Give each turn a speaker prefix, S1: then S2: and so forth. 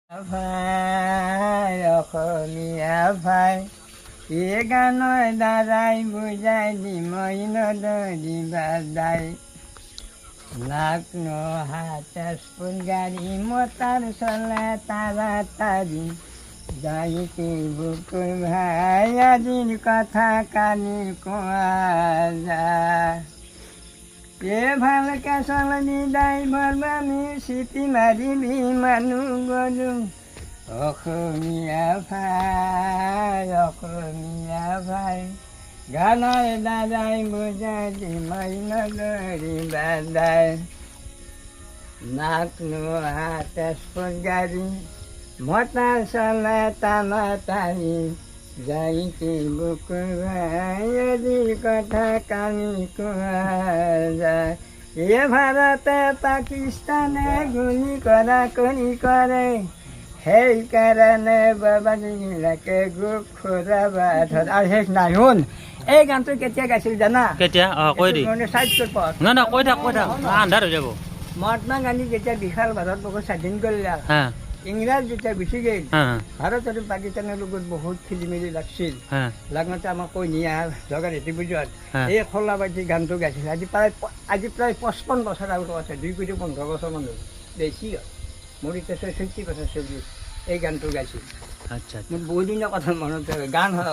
S1: ভাই অসমীয়া ভাই এই গানৰ দ্বাৰাই বুজাই দিমই নদী বাজাই নাক নহা তেজপুৰ গাড়ী মতাৰ চলে তাড়াতাড়ি যাইতে বুকুৰ ভাই আজিৰ কথা কালি কোৱা যায় ভালকে চলবি ড্ৰাইভৰ আমি চিটি মাৰিবি মানুহ গলো অসমীয়া ভাই গানৰ দ্বাৰাই বুজাই দিমই নদী বাজাই নাক নোহা তেজপুৰ গাড়ী মতাৰ চলে তাড়াতাড়ি যাইতে বুকুৰ ভাই আজিৰ কথা কালি কোৱা যায় ভাৰতে পাকিস্তানে গুলি কৰা কৰি কৰে সেইকাৰণে বাবাজীবিলাকে গোপ খুৰাবা ধৰা আৰু শেষ নাই শুন এই গানটো কেতিয়া গাইছিল জানা
S2: কেতিয়া কৈ দি
S1: চাইডটোৰ পথ
S2: না না কৈ থাক আন্ধাৰ হৈ যাব
S1: মহাত্মা গান্ধী যেতিয়া বিশাল ভাৰতবৰ্ষ স্বাধীন কৰিলে ইংৰাজ যেতিয়া গুচি গ'ল ভাৰত আৰু পাকিস্তানৰ লগত বহুত খেলি মেলি লাগছিল লাগোতে আমাক কৈ নিয়া জগা ৰেতি বুজত এই খোলাবাজি গানটো গাইছিল আজি প্ৰায় 55 বছৰ আগত আছে 2 কোটি 15 বছৰ মান বেছি মোৰ এতিয়া 66 বছৰ চলি এই গানটো গাইছিল
S2: আচ্ছা
S1: মোৰ বহুত দিনৰ কথা মনত গান হয়